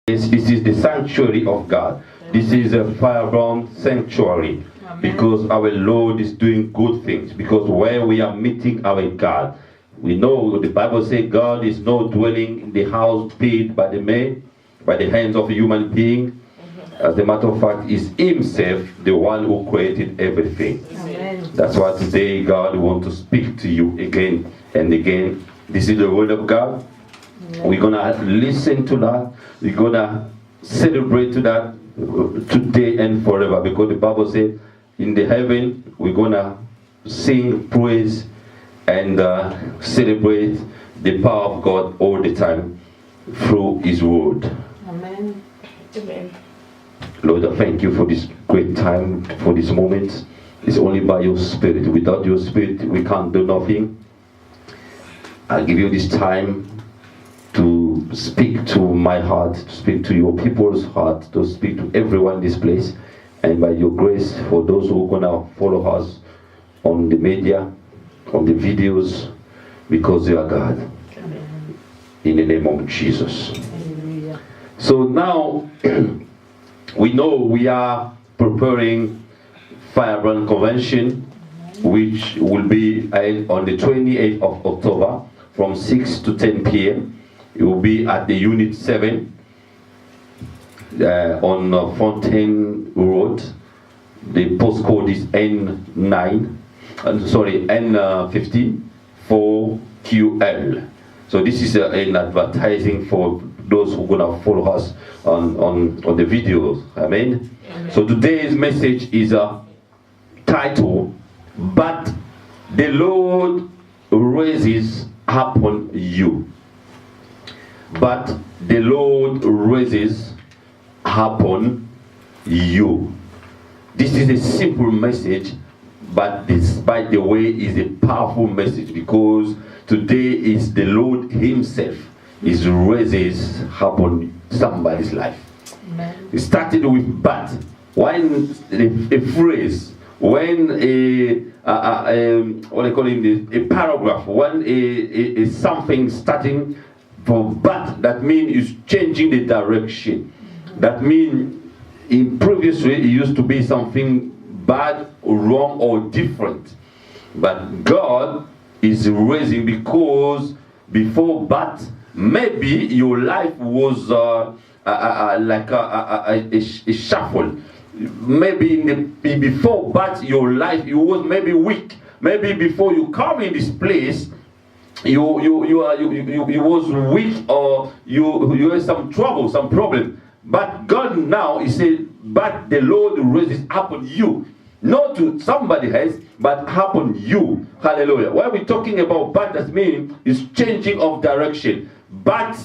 This is the sanctuary of God. This is a firebrand sanctuary. Because our Lord is doing good things. Because where we are meeting our God, we know the Bible says God is not dwelling in the house built by the man, by the hands of a human being. As a matter of fact, is Himself the one who created everything. Amen. That's why today God wants to speak to you again and again. This is the word of God. Amen. We're gonna listen to that. We're gonna celebrate to that today and forever, because the Bible says in the heaven we're gonna sing praise and celebrate the power of God all the time through His word. Amen. Amen. Lord, I thank you for this great time, for this moment. It's only by your Spirit. Without your Spirit, we can't do nothing. I give you this time to speak to my heart, to speak to your people's heart, to speak to everyone in this place. And by your grace, for those who are going to follow us on the media, on the videos, because you are God. Amen. In the name of Jesus. Amen. So now, we know we are preparing Firebrand Convention, which will be on the 28th of October from 6 to 10 p.m. It will be at the Unit 7 on Fontaine Road. The postcode is N9, N15 4QL. So this is an advertising for those who are going to follow us on the videos. Amen. Amen. So today's message is a title, But the Lord Raises Upon You. But the Lord raises upon you. This is a simple message, but despite the way, is a powerful message, because today is the Lord Himself is raises upon somebody's life. Amen. It started with but. When a phrase, when what I call it, a paragraph, when a something starting from but, that means it's changing the direction. That means in previous way it used to be something bad or wrong or different. But God is raising, because before but, maybe your life was like a shuffle. Maybe before but your life, you was maybe weak. Maybe before you come in this place, you was weak, or you had some trouble, some problem. But God now, He said, but the Lord raises upon you. Not to somebody else, but upon you. Hallelujah. Why are we talking about but? That means it's changing of direction. But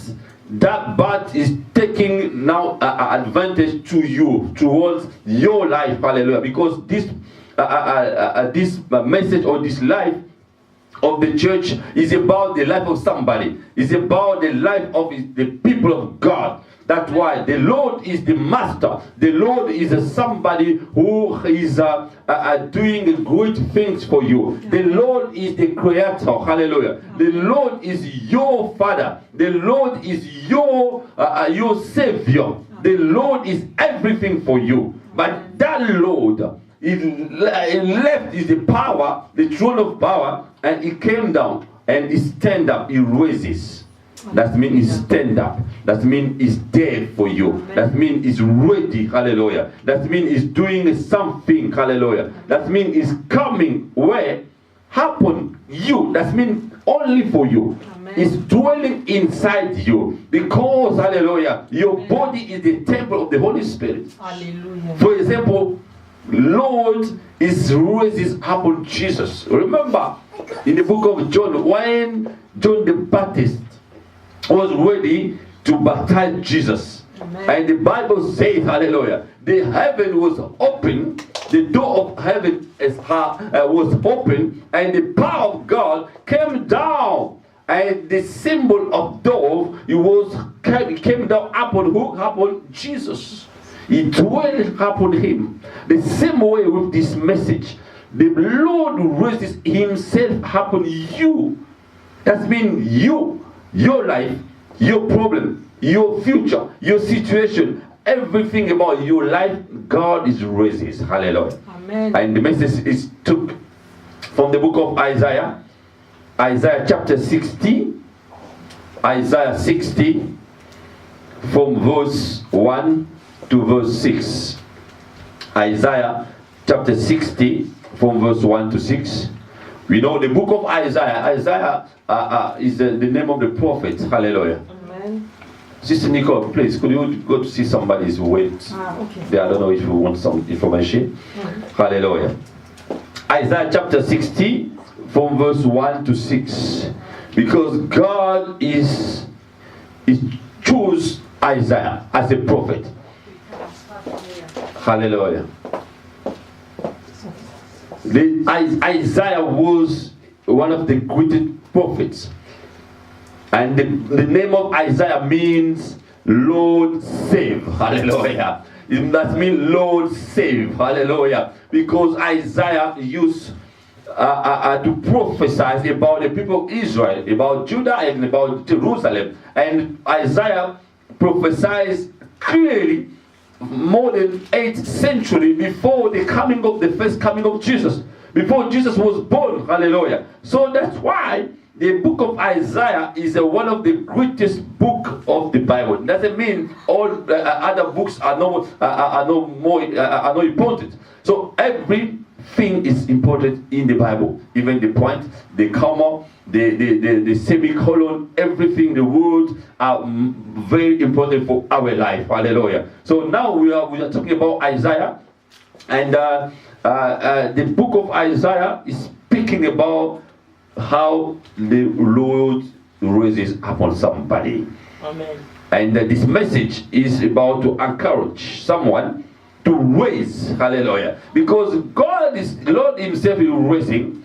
that but is taking now advantage to you, towards your life. Hallelujah. Because this message, or this life of the church, is about the life of somebody. It's about the life of the people of God. That's why the Lord is the master. The Lord is somebody who is doing great things for you. The Lord is the creator. Hallelujah. The Lord is your father. The Lord is your savior. The Lord is everything for you. But that Lord left is the power, the throne of power, and He came down and He stand up. He raises. That means He's stand up. That means He's there for you. That means He's ready. Hallelujah. That means He's doing something. Hallelujah. That means He's coming where happen you. That means only for you. He's dwelling inside you, because hallelujah, your body is the temple of the Holy Spirit. Hallelujah. For example, Lord is raises upon Jesus. Remember in the book of John, when John the Baptist was ready to baptize Jesus. Amen. And the Bible says, hallelujah, the heaven was open, the door of heaven was open, and the power of God came down, and the symbol of dove came down upon who? Upon Jesus. It dwelt upon Him. The same way with this message, the Lord raises Himself upon you. That means you, your life, your problem, your future, your situation, everything about your life, God is raising. Hallelujah. Amen. And the message is took from the book of Isaiah, Isaiah chapter 60, Isaiah 60, from verse 1 to verse 6. Isaiah chapter 60, from verse 1 to 6. We know the book of Isaiah. Isaiah is the name of the prophet. Hallelujah. Amen. Sister Nicole, please, could you go to see somebody's weight? Okay. There, I don't know if you want some information. Hallelujah. Isaiah chapter 60, from verse 1 to 6. Because God is chose Isaiah as a prophet. Hallelujah. Isaiah was one of the greatest prophets. And the name of Isaiah means Lord save. Hallelujah. It must mean Lord save. Hallelujah. Because Isaiah used to prophesy about the people of Israel, about Judah and about Jerusalem. And Isaiah prophesies clearly more than 8th century before the first coming of Jesus, before Jesus was born. Hallelujah. So that's why the book of Isaiah is one of the greatest book of the Bible. It doesn't mean all other books are no important. So everything is important in the Bible, even the point, the comma, the semicolon, everything, the words are very important for our life. Hallelujah. So now we are talking about Isaiah, and the book of Isaiah is speaking about how the Lord raises upon somebody. Amen. And this message is about to encourage someone to raise. Hallelujah. Because Lord himself is raising.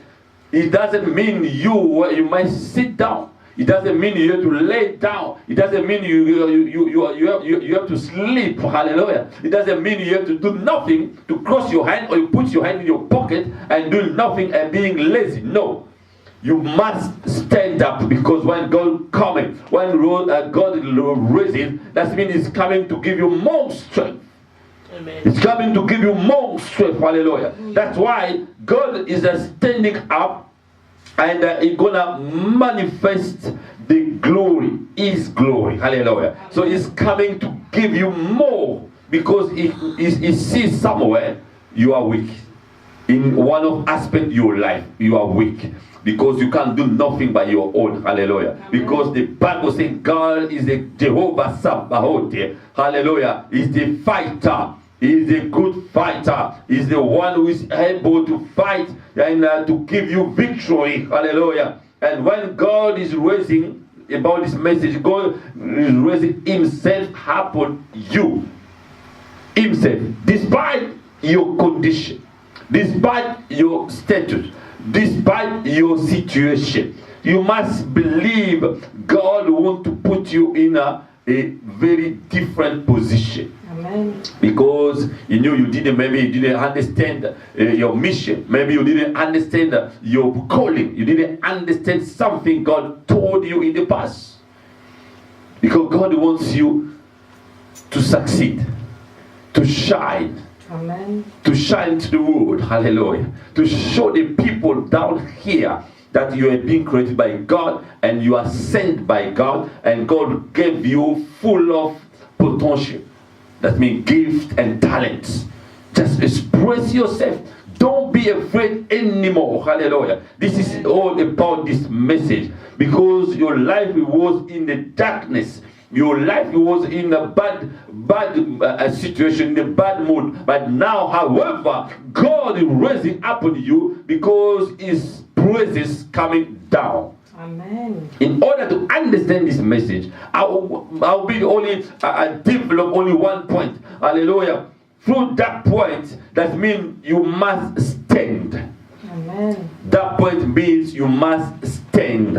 It doesn't mean you might sit down. It doesn't mean you have to lay down. It doesn't mean you have to sleep. Hallelujah. It doesn't mean you have to do nothing, to cross your hand, or you put your hand in your pocket and do nothing and being lazy. No. You must stand up, because when God coming, when God raises, that means He's coming to give you more strength. Amen. It's coming to give you more strength. Hallelujah. That's why God is standing up, and He's gonna manifest the glory, His glory. Hallelujah. So He's coming to give you more, because He sees somewhere you are weak. In one of aspect of your life, you are weak. Because you can't do nothing by your own. Hallelujah. Amen. Because the Bible says God is the Jehovah Sabaoth. Hallelujah. He's the fighter. He's the good fighter. He's the one who is able to fight and to give you victory. Hallelujah. And when God is raising about this message, God is raising Himself upon you. Himself. Despite your condition. Despite your status. Despite your situation, you must believe God wants to put you in a very different position. Amen. Because you didn't understand your mission. Maybe you didn't understand your calling. You didn't understand something God told you in the past. Because God wants you to succeed, to shine. Amen. To shine to the world. Hallelujah. To show the people down here that you are being created by God and you are sent by God, and God gave you full of potential. That means gift and talents. Just express yourself. Don't be afraid anymore. Hallelujah. This is all about this message. Because your life was in the darkness. Your life was in a bad situation, in a bad mood. But now, however, God is raising up on you, because His praises coming down. Amen. In order to understand this message, I'll be only develop only one point. Hallelujah. Through that point, that means you must stand. Amen. That point means you must stand.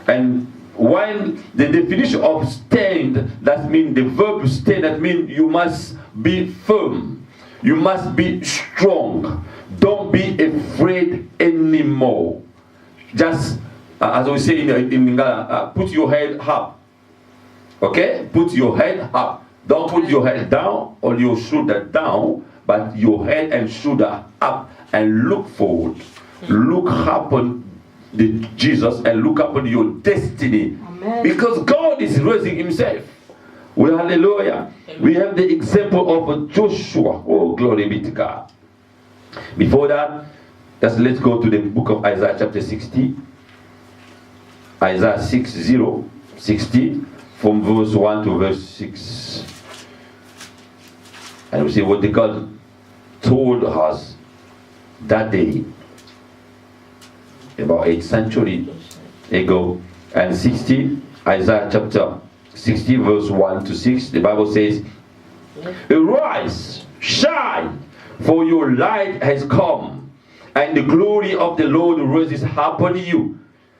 And when the definition of stand, that means the verb stand, that means you must be firm. You must be strong. Don't be afraid anymore. Just, as we say in Lingala, put your head up. Okay? Put your head up. Don't put your head down or your shoulder down, but your head and shoulder up and look forward. Look upon Jesus and look upon your destiny. Amen. Because God is raising himself. Well, hallelujah. Amen. We have the example of Joshua. Oh, glory be to God. Before that, let's go to the book of Isaiah chapter 60. Isaiah 60, from verse 1 to verse 6. And we see what the God told us that day, about 8th century ago. And 60, Isaiah chapter 60, verse 1 to 6, the Bible says, "Arise, shine, for your light has come, and the glory of the Lord rises upon you.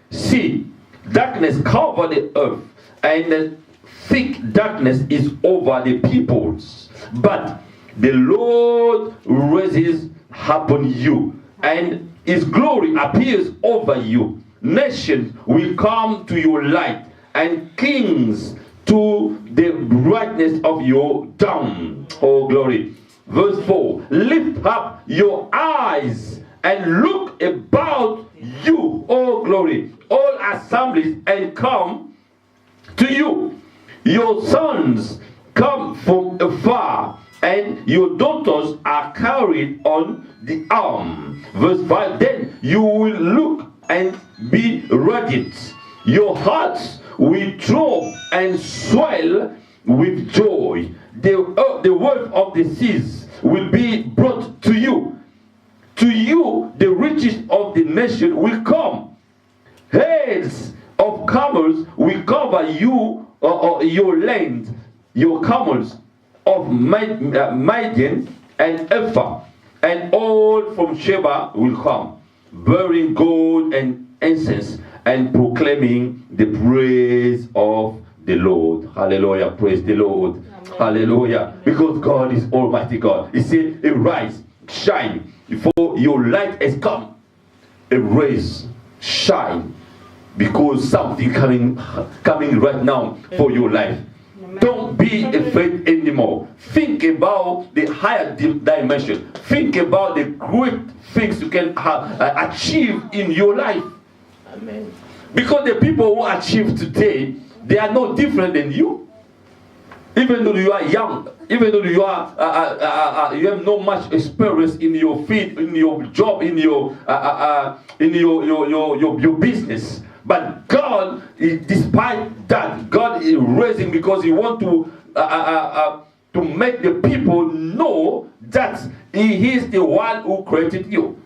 See, darkness covered the earth, and the thick darkness is over the peoples. But the Lord rises upon you, and his glory appears over you. Nations will come to your light, and kings to the brightness of your dawn." Oh, glory. Verse 4, "Lift up your eyes and look about you, oh glory, all assemblies, and come to you. Your sons come from afar, and your daughters are carried on the arm." Verse 5, "Then you will look and be radiant. Your hearts will throb and swell with joy. The wealth of the seas will be brought to you. To you the riches of the nation will come. Heads of camels will cover you, your land, your camels of Midian and Ephah, and all from Sheba will come, bearing gold and incense, and proclaiming the praise of the Lord." Hallelujah. Praise the Lord. Amen. Hallelujah. Because God is Almighty God. He said, "Arise, shine, for your light has come." Arise, shine, because something coming right now for your life. Amen. Don't be afraid anymore. Think about the higher dimension. Think about the great things you can achieve in your life. Amen. Because the people who achieve today, they are no different than you. Even though you are young, even though you are you have no much experience in your field, in your job, in your business, but God, despite that, God is raising because He wants to make the people know that He is the one who created you.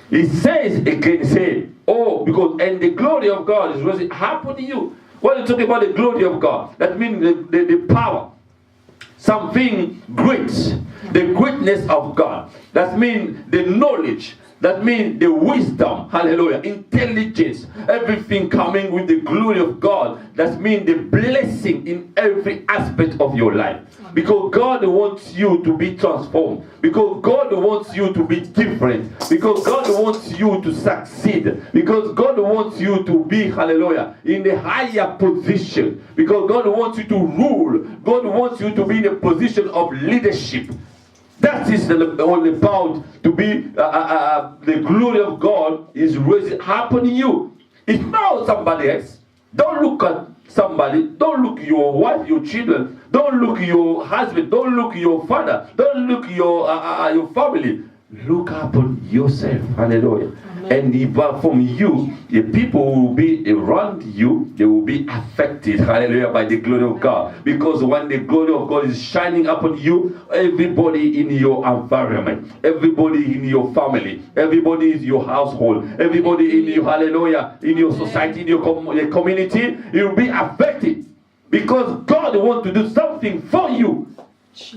He says again, he said, "Oh, because and the glory of God is rising upon you." When you talk about the glory of God, that means the power, something great, the greatness of God. That means the knowledge. That means the wisdom, hallelujah, intelligence, everything coming with the glory of God. That means the blessing in every aspect of your life. Because God wants you to be transformed. Because God wants you to be different. Because God wants you to succeed. Because God wants you to be, hallelujah, in the higher position. Because God wants you to rule. God wants you to be in a position of leadership. That is all about to be the glory of God is raising happening you. It's not somebody else. Don't look at somebody. Don't look your wife, your children. Don't look your husband. Don't look your father. Don't look your family. Look upon yourself. Hallelujah. And if from you, the people will be around you, they will be affected, hallelujah, by the glory of God. Because when the glory of God is shining upon you, everybody in your environment, everybody in your family, everybody in your household, everybody in your, hallelujah, in your society, in your community, you will be affected. Because God wants to do something for you.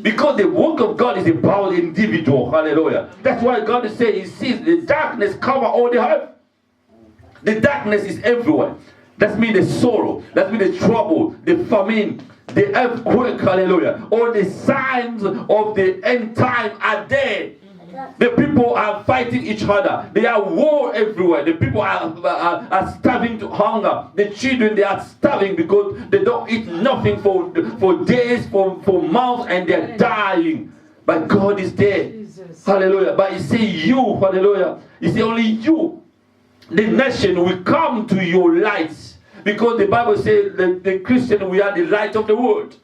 Because the work of God is about the individual. Hallelujah. That's why God is saying, He sees the darkness cover all the earth. The darkness is everywhere. That means the sorrow. That means the trouble, the famine, the earthquake. Hallelujah. All the signs of the end time are there. The people are fighting each other. There are war everywhere. The people are starving to hunger. The children, they are starving because they don't eat nothing for days, for months, and they're dying. But God is there. Jesus. Hallelujah. But He say you, hallelujah. He say only you, the nation, will come to your lights. Because the Bible says that the Christian, we are the light of the world.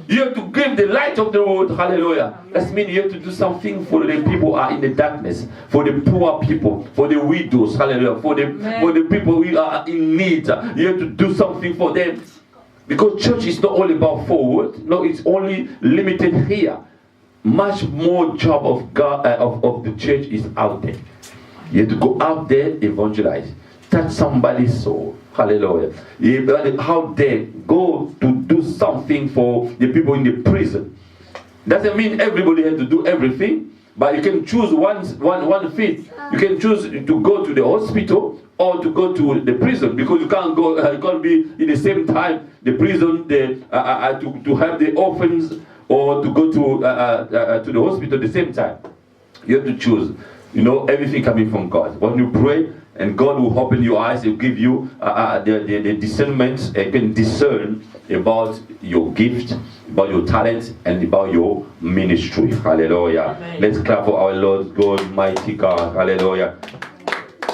You have to give the light of the world. Hallelujah. That means you have to do something for the people who are in the darkness, for the poor people, for the widows. Hallelujah. For the people who are in need. You have to do something for them. Because church is not all about forward. No, it's only limited here. Much more job of God of the church is out there. You have to go out there, evangelize, touch somebody's soul. Hallelujah. How they go to do something for the people in the prison. Doesn't mean everybody has to do everything, but you can choose one fit. You can choose to go to the hospital or to go to the prison, because you can't go. You can't be in the same time the prison, to have the orphans, or to go to the hospital at the same time. You have to choose. You know, everything coming from God. When you pray, and God will open your eyes, He will give you the discernment, and can discern about your gift, about your talent, and about your ministry. Hallelujah. Amen. Let's clap for our Lord God, mighty God. Hallelujah.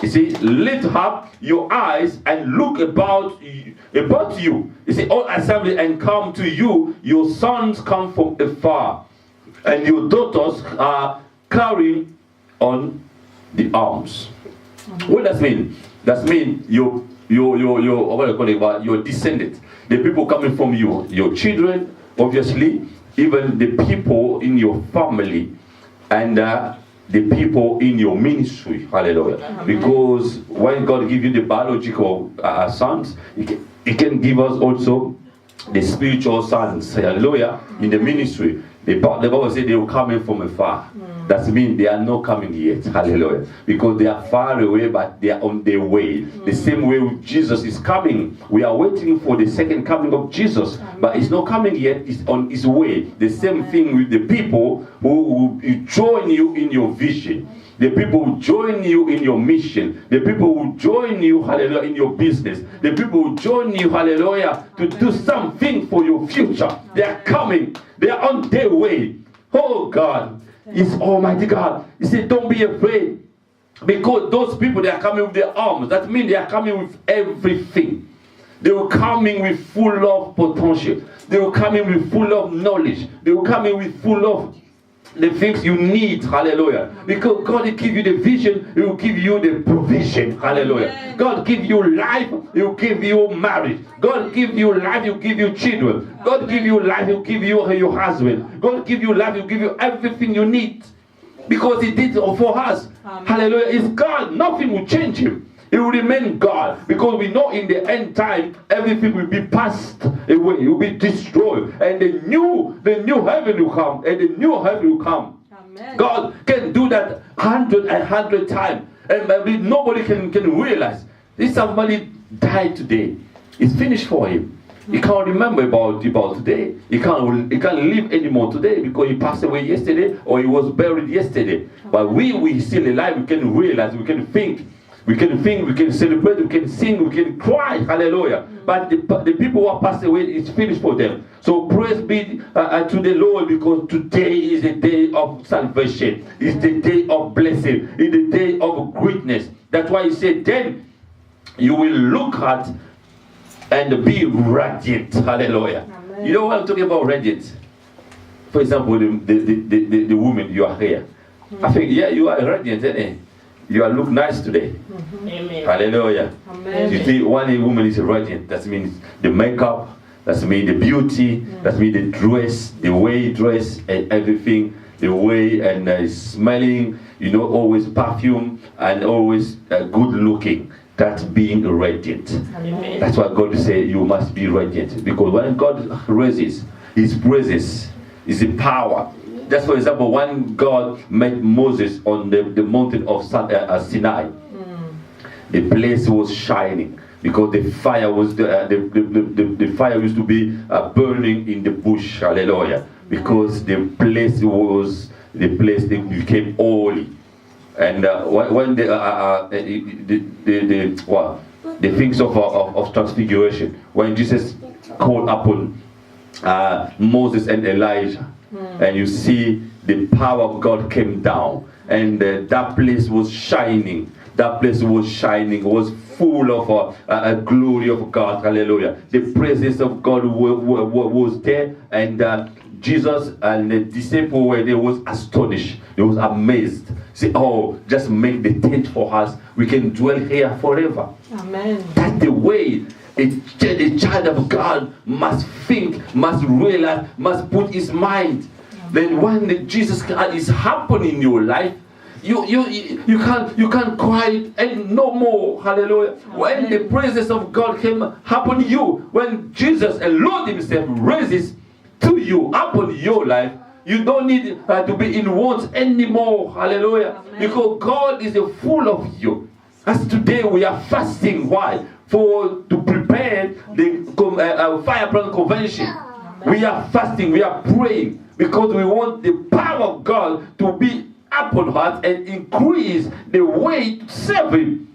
You see, lift up your eyes and look about you. You see, all assembly and come to you. Your sons come from afar, and your daughters are carrying on the arms. What does that mean? That means your what do you call it? Your descendants, the people coming from you, your children, obviously, even the people in your family, and the people in your ministry. Hallelujah. Amen. Because when God gives you the biological sons, He can give us also the spiritual sons. Hallelujah. In the ministry, the Bible says they will come in from afar. That means they are not coming yet. Hallelujah. Because they are far away, but they are on their way. The same way with Jesus is coming. We are waiting for the second coming of Jesus. But it's not coming yet. It's on its way. The same thing with the people who join you in your vision. The people who join you in your mission. The people who join you, hallelujah, in your business. The people who join you, hallelujah, to do something for your future. They are coming. They are on their way. Oh God. Is Almighty God. He said, don't be afraid. Because those people, they are coming with their arms. That means they are coming with everything. They were coming with full of potential. They were coming with full of knowledge. They were coming with full of the things you need. Hallelujah. Because God will give you the vision. He will give you the provision. Hallelujah. God give you life. He will give you marriage. God give you life. He will give you children. God give you life. He will give you your husband. God give you life. He will give you everything you need. Because He did it for us. Amen. Hallelujah. It's God. Nothing will change Him. He will remain God, because we know in the end time everything will be passed away, it will be destroyed, and the new heaven will come, and the new heaven will come. Amen. God can do that 100 times, and maybe nobody can realize. If somebody died today, it's finished for him. He can't remember about today. He can't live anymore today because he passed away yesterday or he was buried yesterday. But we still alive. We can realize. We can think. We can celebrate, we can sing, we can cry, hallelujah. But the people who are passed away, it's finished for them. So praise be to the Lord, because today is a day of salvation. It's the day of blessing. It's the day of greatness. That's why He said, then you will look at and be radiant. Hallelujah. Amen. You know what I'm talking about, radiant? For example, the woman, you are here. I think, yeah, you are radiant, isn't it? You look nice today. Amen. Hallelujah. Amen. You see, one woman is radiant. That means the makeup, that means the beauty, that means the dress, the way you dress and everything, the way and smelling, you know, always perfume and always good looking. That's being radiant. Amen. That's why God said you must be radiant. Because when God raises His praises, is the power. Just for example, when God met Moses on the mountain of Sinai, the place was shining because the fire was the fire used to be burning in the bush. Hallelujah! Because the place was the place became holy. And when the things of transfiguration, when Jesus called upon Moses and Elijah, and you see the power of God came down, and that place was shining. That place was shining, was full of a glory of God. Hallelujah. The presence of God was there, and Jesus and the disciples were there, was astonished. They was amazed. Say, oh, just make the tent for us. We can dwell here forever. Amen. That's the way a child of God must think, must realize, must put his mind. Then when Jesus is happening in your life, you can't cry and no more. Hallelujah. When the presence of God came upon you, when Jesus and Lord himself raises to you upon your life, you don't need to be in wants anymore. Hallelujah. Amen. Because God is full of you. As today we are fasting. Why? To prepare the Firebrand Convention. Amen. We are fasting, we are praying, because we want the power of God to be upon us and increase the way to serve Him,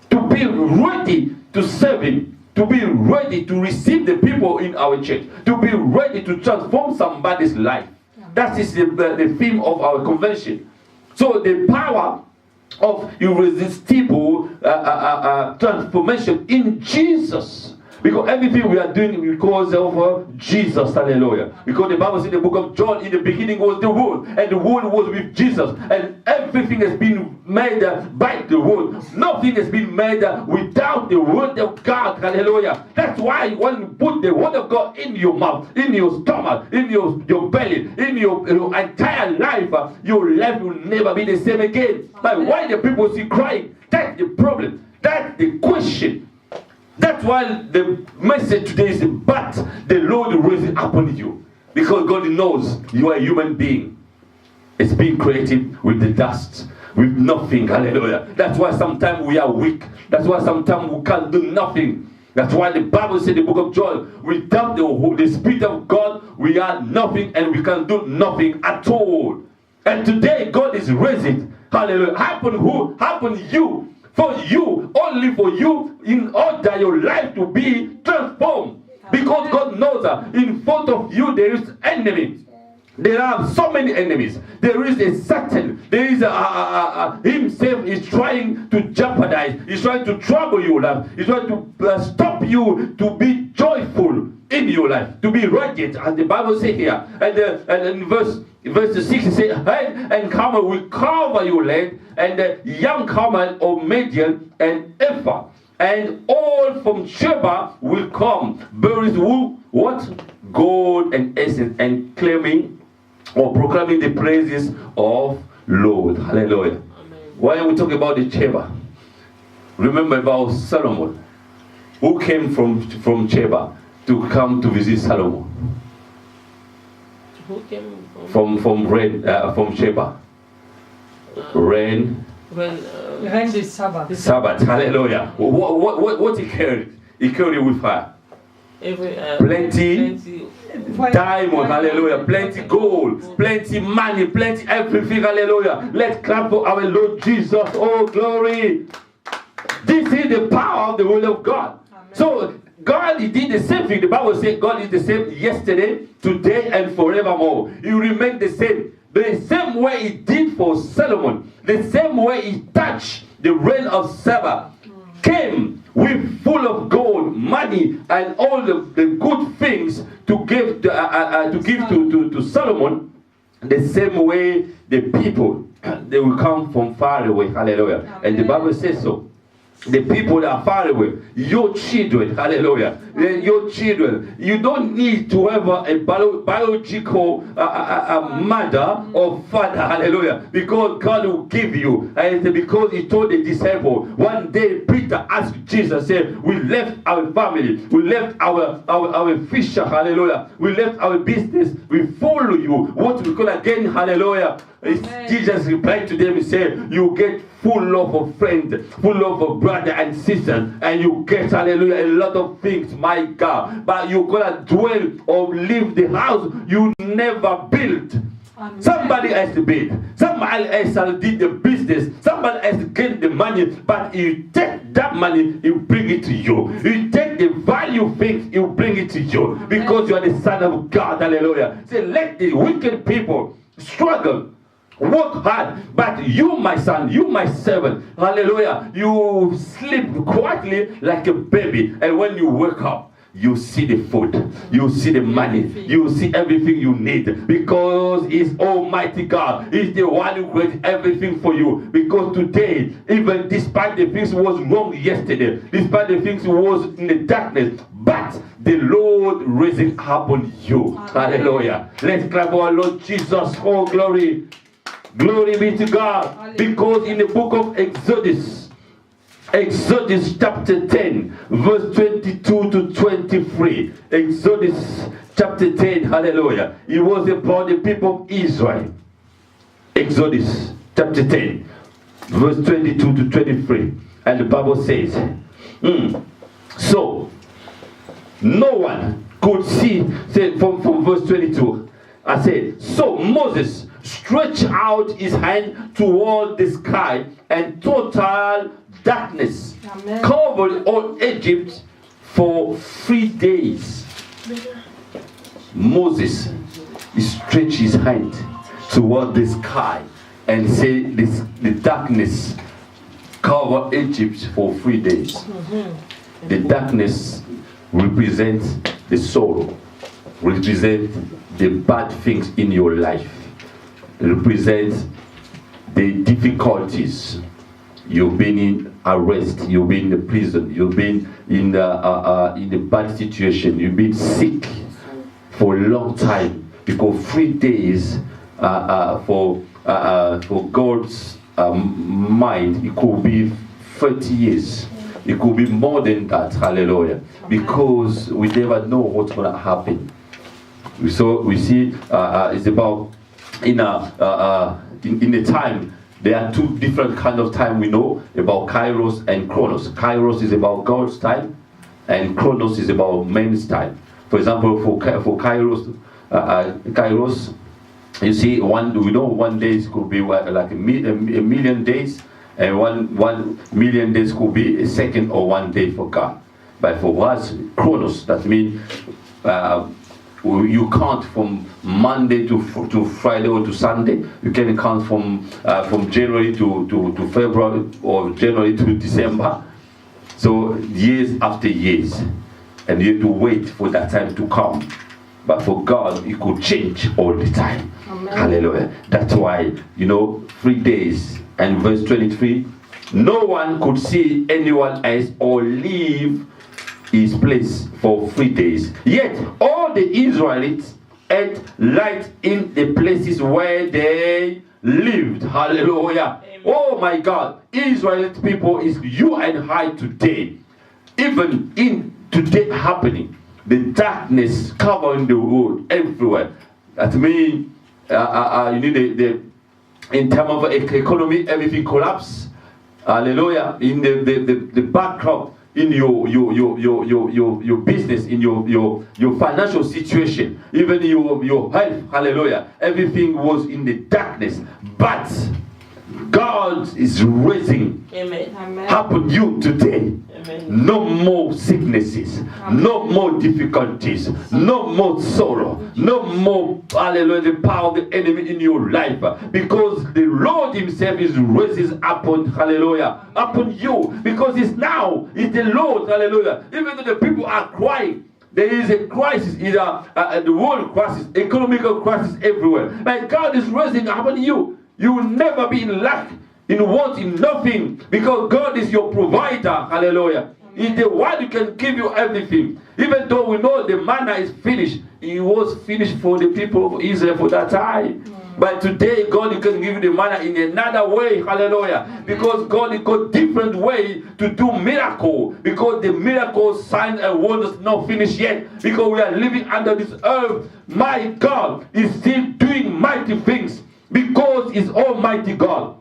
to be ready to serve Him, to be ready to receive the people in our church, to be ready to transform somebody's life. That is the theme of our convention. So the power of irresistible transformation in Jesus. Because everything we are doing because of Jesus, hallelujah. Because the Bible says in the book of John, in the beginning was the Word, and the Word was with Jesus, and everything has been made by the Word. Nothing has been made without the Word of God, hallelujah. That's why when you put the Word of God in your mouth, in your stomach, in your belly, in your entire life, your life will never be the same again. But why the people see crying? That's the problem. That's the question. That's why the message today is, but the Lord raises upon you. Because God knows you are a human being. It's being created with the dust, with nothing. Hallelujah. That's why sometimes we are weak. That's why sometimes we can't do nothing. That's why the Bible said in the book of John, without the Spirit of God, we are nothing and we can do nothing at all. And today God is raising. Hallelujah. Happen you. For you, only for you, in order your life to be transformed. Because God knows that in front of you there is enemies. There are so many enemies. There is a Satan. There is himself is trying to jeopardize. He's trying to trouble your life. He's trying to stop you to be joyful in your life, to be radiant, as the Bible says here. And in verse 6 it says, head and camel will cover your land, and the young camel of Midian and Ephah, and all from Sheba will come, bearing what? Gold and essence, and claiming or proclaiming the praises of Lord. Hallelujah. Amen. When we talk about the Sheba, remember about Solomon, who came from Sheba to come to visit Solomon. Who came from Sheba? Rain the Sabbath. Sabbath. Hallelujah. What he carried? He carried with her plenty diamond. Hallelujah. Plenty gold, plenty money, plenty everything. Hallelujah. Let's clap for our Lord Jesus. Oh, glory. This is the power of the word of God. Amen. So God, He did the same thing. The Bible says God is the same yesterday, today, and forevermore. He remained the same. The same way He did for Solomon, the same way He touched the reign of Sheba, came with full of gold, money, and all the good things to give to Solomon. The same way the people, they will come from far away. Hallelujah. Amen. And the Bible says so. The people that are far away, your children, hallelujah, your children, you don't need to have a biological mother or father, hallelujah, because God will give you. And because He told the disciple, one day Peter asked Jesus, said, we left our family, we left our fisher, hallelujah, we left our business, we follow you. What we call again, hallelujah. Jesus replied to them and said, you get full love of friends, full love of brother and sister, and you get, hallelujah, a lot of things, my God. But you're gonna dwell or leave the house you never built. Amen. Somebody has to bid. Somebody else did the business. Somebody else gained the money. But you take that money, you bring it to you. You take the value things, you bring it to you. Because you are the Son of God. Hallelujah. Say, let the wicked people struggle, work hard, but you, my son, you, my servant, hallelujah, you sleep quietly like a baby, and when you wake up, you see the food, you see the money, you see everything you need, because it's Almighty God. He's the one who creates everything for you. Because today, even despite the things was wrong yesterday, despite the things was in the darkness, but the Lord raising up on you. Amen. Hallelujah. Let's clap our Lord Jesus for glory. Glory be to God. Hallelujah. Because in the book of Exodus chapter 10, verse 22 to 23. Exodus chapter 10, hallelujah. It was about the people of Israel. Exodus chapter 10, verse 22 to 23. And the Bible says, so, no one could see, say from verse 22, I said, so Moses stretched out his hand toward the sky, and total darkness covered all Egypt for 3 days. Moses stretched his hand toward the sky and said, the darkness covered Egypt for 3 days. The darkness represents the sorrow, represents the bad things in your life, represents the difficulties. You've been in arrest, you've been in the prison, you've been in the bad situation, you've been sick for a long time, because 3 days for God's mind, it could be 30 years. It could be more than that, hallelujah, because we never know what's going to happen. We see it's about in the time. There are two different kinds of time we know about Kairos and Chronos. Kairos is about God's time, and Chronos is about man's time. For example, for Kairos, you see, we know 1 day could be like a million days, and 1 million days could be a second or 1 day for God. But for us, Chronos, that means you count from Monday to Friday or to Sunday. You can count from January to February, or January to December. So years after years, and you have to wait for that time to come. But for God, it could change all the time. Amen. Hallelujah. That's why, 3 days. And verse 23, no one could see anyone else or leave his place for 3 days. Yet all the Israelites had light in the places where they lived. Hallelujah. Amen. Oh my God. Israelite people is you and I today. Even in today happening, the darkness covering the road everywhere. That means in terms of economy, everything collapse. Hallelujah. In the backdrop, in your business, in your financial situation, even your health, hallelujah, everything was in the darkness. But God is raising. Amen. Happen you today. Amen. No more sicknesses. Amen. No more difficulties. No more sorrow. No more, hallelujah, the power of the enemy in your life. Because the Lord himself is raising upon, hallelujah, upon you. Because it's the Lord, hallelujah. Even though the people are crying, there is a crisis, the world crisis, economical crisis everywhere. But God is raising upon you. You will never be in lack, in want, in nothing, because God is your provider. Hallelujah. He's the one who can give you everything. Even though we know the manna is finished, it was finished for the people of Israel for that time. But today, God can give you the manna in another way. Hallelujah. Because God has got different way to do miracle. Because the miracle, signs and wonders not finished yet. Because we are living under this earth. My God is still doing mighty things. Because it's Almighty God.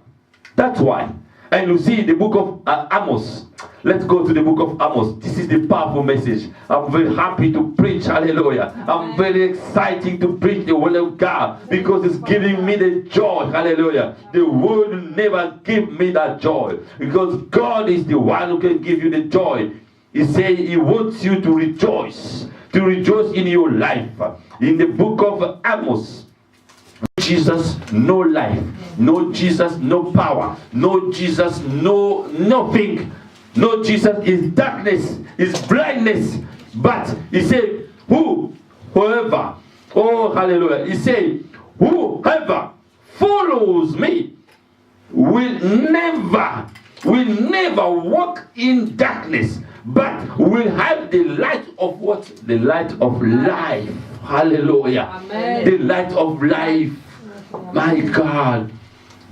That's why. And you see the book of Amos. Let's go to the book of Amos. This is the powerful message. I'm very happy to preach. Hallelujah. I'm very excited to preach the word of God because it's giving me the joy. Hallelujah. The word will never give me that joy because God is the one who can give you the joy. He says He wants you to rejoice in your life. In the book of Amos, Jesus, no life. No Jesus, no power. No Jesus, no nothing. No Jesus is darkness, is blindness. But He said, whoever, oh hallelujah, He said, whoever follows me will never walk in darkness, but will have the light of what? The light of life. Hallelujah. Amen. The light of life. My God.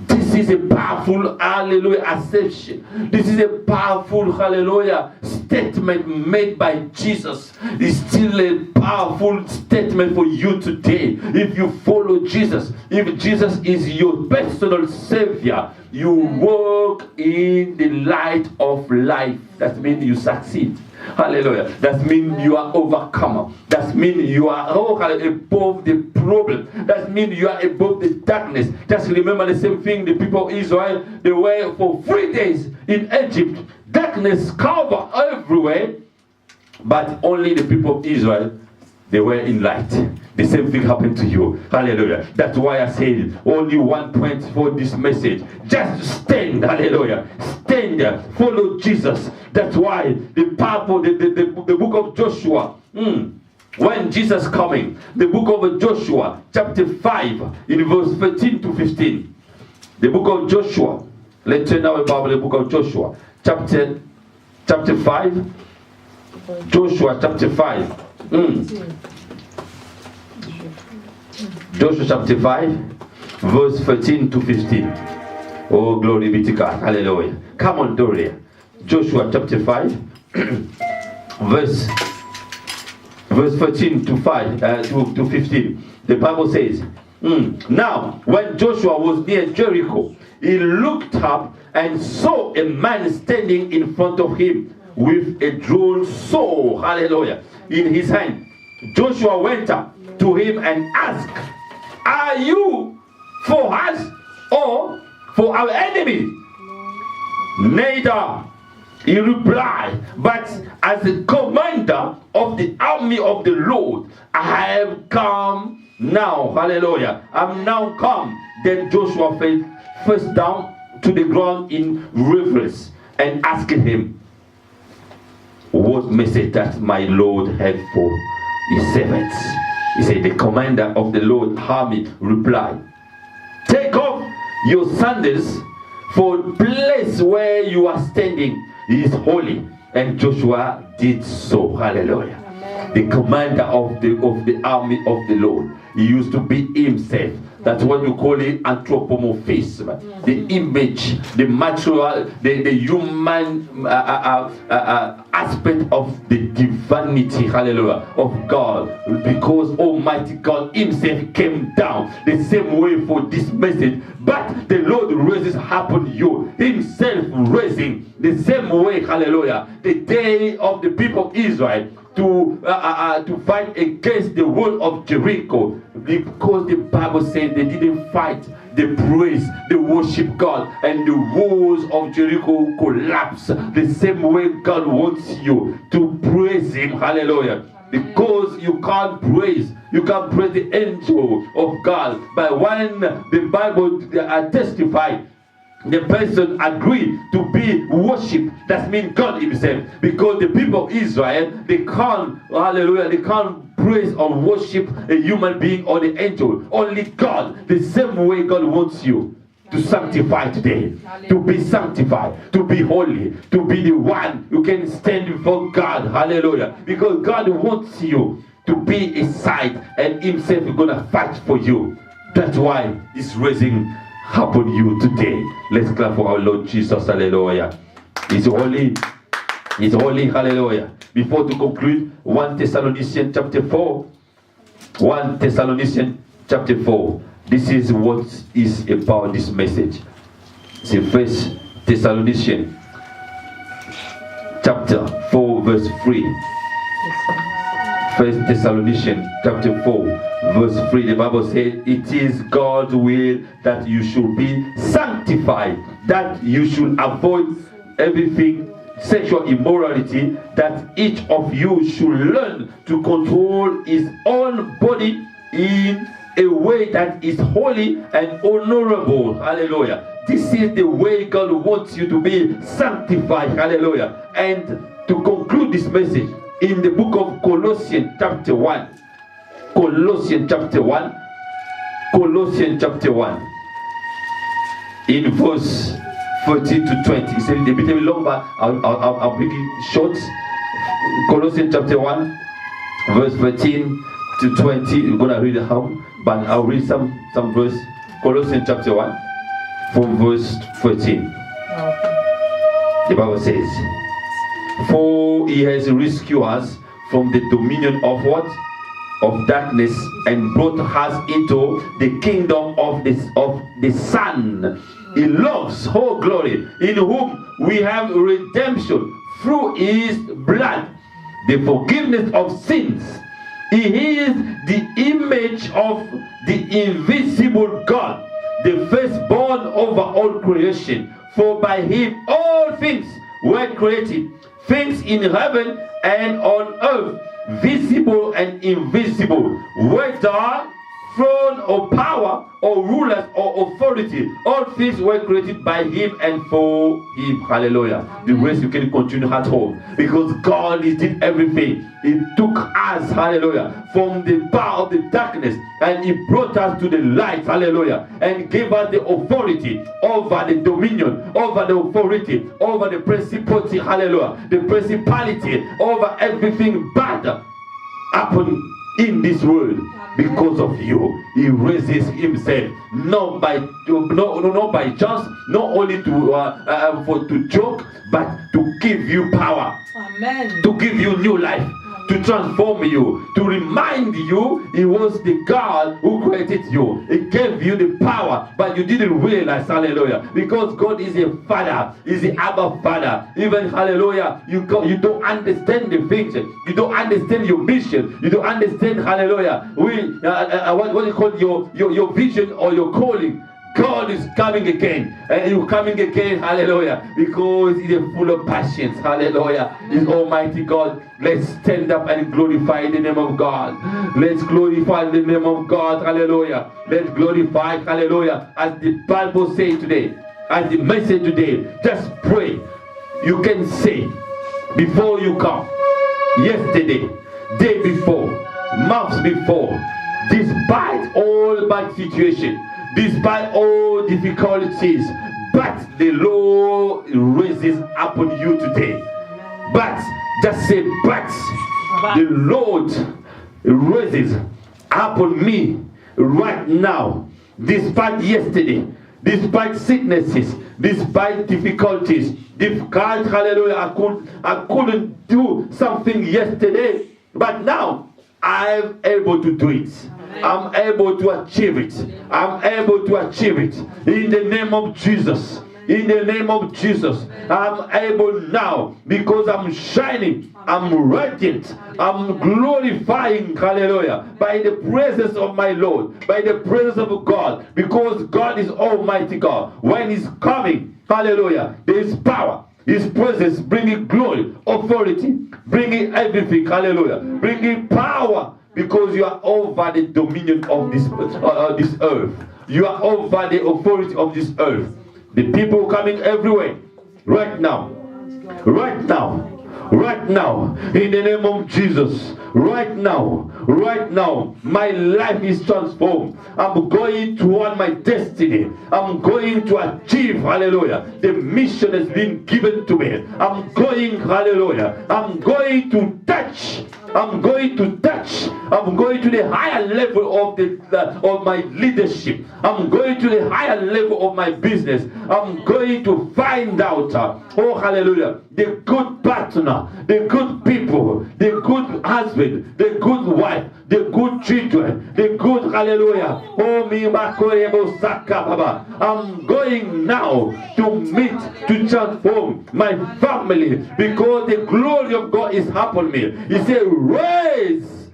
This is a powerful, hallelujah, assertion. This is a powerful, hallelujah, statement made by Jesus. It's still a powerful statement for you today. If you follow Jesus, if Jesus is your personal Savior, you walk in the light of life. That means you succeed. Hallelujah. That means you are overcomer. That means you are above the problem. That means you are above the darkness. Just remember the same thing the people of Israel, they were for 3 days in Egypt. Darkness covered everywhere, but only the people of Israel, they were in light. The same thing happened to you. Hallelujah. That's why I said only one point for this message. Just stand. Hallelujah. Stand. Follow Jesus. That's why the book of Joshua. When Jesus coming, the book of Joshua, chapter 5, in verse 13 to 15. The book of Joshua. Let's turn our Bible, the book of Joshua, chapter 5. Joshua chapter 5. Joshua chapter 5, verse 13 to 15. Oh, glory be to God. Hallelujah. Come on, Doria. Joshua chapter 5, verse 13 to 15. The Bible says, Now, when Joshua was near Jericho, he looked up and saw a man standing in front of him with a drawn sword, hallelujah, in his hand. Joshua went up to him and asked, Are you for us or for our enemy? Neither, he replied, but as the commander of the army of the Lord, I have come now. Hallelujah. I'm now come. Then Joshua fell face down to the ground in reverence and asked him, What message that my Lord had for his servants? He said, the commander of the Lord army replied, Take off your sandals, for the place where you are standing is holy. And Joshua did so. Hallelujah. Amen. The commander of the army of the Lord, he used to be himself. That's what you call it anthropomorphism. The image, the material, the human aspect of the divinity, hallelujah, of God. Because Almighty God himself came down the same way for this message. But the Lord raises upon you, himself raising the same way, hallelujah, the day of the people of Israel to fight against the wall of Jericho, because the Bible says they didn't fight, they praise, they worship God, and the walls of Jericho collapse. The same way God wants you to praise him, hallelujah. Because you can't praise the angel of God. But when the Bible testifies, the person agreed to be worshipped, that means God himself. Because the people of Israel, they can't, hallelujah, they can't praise or worship a human being or the angel. Only God. The same way God wants you to sanctify today, to be sanctified, to be holy, to be the one who can stand before God. Hallelujah. Because God wants you to be his side, and himself is going to fight for you. That's why he's raising upon you today. Let's clap for our Lord Jesus. Hallelujah. He's holy. He's holy. Hallelujah. Before to conclude, 1 Thessalonians chapter 4. 1 Thessalonians chapter 4. This is what is about this message. It's the 1 Thessalonians chapter 4 verse 3. First Thessalonians chapter 4 verse 3, the Bible says, it is God's will that you should be sanctified, that you should avoid everything sexual immorality, that each of you should learn to control his own body in a way that is holy and honorable. Hallelujah. This is the way God wants you to be sanctified. Hallelujah. And to conclude this message, in the book of Colossians chapter 1, Colossians chapter 1, Colossians chapter 1, in verse 14 to 20. It's a bit long, but I'll make it short. Colossians chapter 1, verse 13 to 20. We're going to read it home, but I'll read some verse. Colossians chapter 1, from verse 13. The Bible says, for he has rescued us from the dominion of what? Of darkness, and brought us into the kingdom of the Son. He loves, oh glory, in whom we have redemption through his blood, the forgiveness of sins. He is the image of the invisible God, the firstborn over all creation. For by him all things were created, things in heaven and on earth, visible and invisible, whether throne or power or rulers or authority, all things were created by him and for him. Hallelujah. The rest you can continue at home, because God did everything. He took us, hallelujah, from the power of the darkness, and he brought us to the light, hallelujah, and gave us the authority over the dominion, over the authority, over the principality, hallelujah, the principality, over everything bad happen in this world. Because of you, he raises himself, not by chance, not only to joke, but to give you power. Amen. To give you new life, to transform you, to remind you he was the God who created you. He gave you the power, but you didn't realize, hallelujah, because God is a father, is the Abba Father. Even, hallelujah, you don't understand the things, you don't understand your mission, you don't understand, hallelujah, what do you call your vision or your calling. God is coming again, and you're coming again, hallelujah, because He is full of passions, hallelujah. He's Almighty God. Let's stand up and glorify the name of God. Let's glorify the name of God, hallelujah. Let's glorify, hallelujah, as the Bible says today, as the message today. Just pray. You can say, before you come, yesterday, day before, months before, despite all bad situations, despite all difficulties, but the Lord raises upon you today. But, just say, but the Lord raises upon me right now, despite yesterday, despite sicknesses, despite difficulties, despite, hallelujah, I couldn't do something yesterday, but now I'm able to do it. I'm able to achieve it. I'm able to achieve it. In the name of Jesus. In the name of Jesus. I'm able now, because I'm shining. I'm radiant. I'm glorifying, hallelujah, by the presence of my Lord, by the presence of God, because God is Almighty God. When He's coming, hallelujah, there is power. His presence bringing glory, authority, bringing everything, hallelujah, bringing power, because you are over the dominion of this earth. You are over the authority of this earth. The people coming everywhere, right now, right now, right now, in the name of Jesus, right now, my life is transformed. I'm going toward my destiny. I'm going to achieve, hallelujah, the mission has been given to me. I'm going, hallelujah, I'm going to touch. I'm going to the higher level of my leadership. I'm going to the higher level of my business. I'm going to find out, oh hallelujah, the good partner, the good people, the good husband, the good wife, the good children, the good hallelujah. Oh, me makorebo saka baba. I'm going now to meet, to transform my family because the glory of God is upon me. He said, rise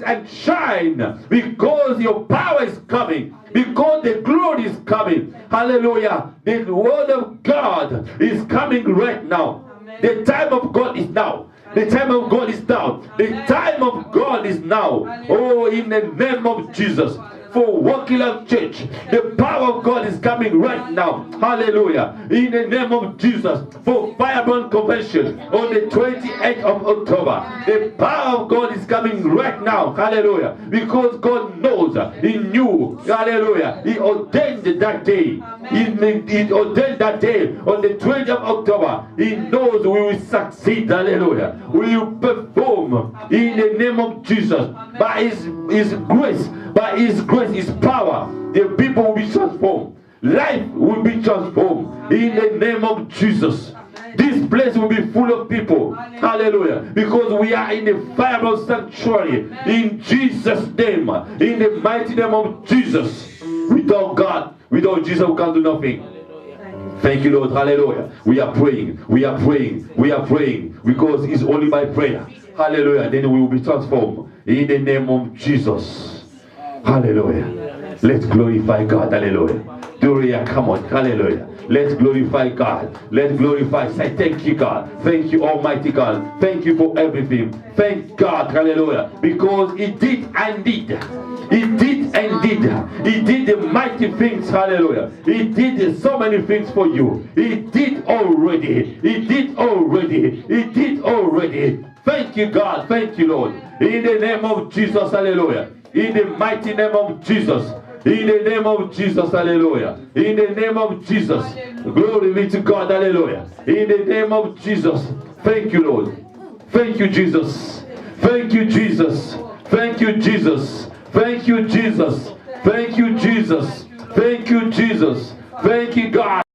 and shine because your power is coming, because the glory is coming. Hallelujah. The word of God is coming right now. The time of God is now. The time of God is now. The time of God is now. Oh, in the name of Jesus. For Walking Life Church, the power of God is coming right now. Hallelujah. In the name of Jesus. For Firebrand Convention on the 28th of October, the power of God is coming right now. Hallelujah. Because God knows, He knew. Hallelujah. He ordained that day. He ordained that day on the 20th of October. He knows we will succeed. Hallelujah. We will perform in the name of Jesus. By His grace. By His grace, His power, the people will be transformed. Life will be transformed in the name of Jesus. This place will be full of people. Hallelujah. Because we are in the Firebrand Sanctuary. In Jesus' name. In the mighty name of Jesus. Without God, without Jesus, we can do nothing. Thank you, Lord. Hallelujah. We are praying. We are praying. We are praying. Because it's only by prayer. Hallelujah. Then we will be transformed. In the name of Jesus. Hallelujah. Let's glorify God. Hallelujah. Doria, come on. Hallelujah. Let's glorify God. Let's glorify. Say thank you, God. Thank you, Almighty God. Thank you for everything. Thank God. Hallelujah. Because He did and did. He did and did. He did the mighty things. Hallelujah. He did so many things for you. He did already. He did already. He did already. Thank you, God. Thank you, Lord. In the name of Jesus. Hallelujah. In the mighty name of Jesus. In the name of Jesus. Hallelujah. In the name of Jesus. Glory be to God. Hallelujah. In the name of Jesus. Thank you, Lord. Thank you, Jesus. Thank you, Jesus. Thank you, Jesus. Thank you, Jesus. Thank you, Jesus. Thank you, Jesus. Thank you, God.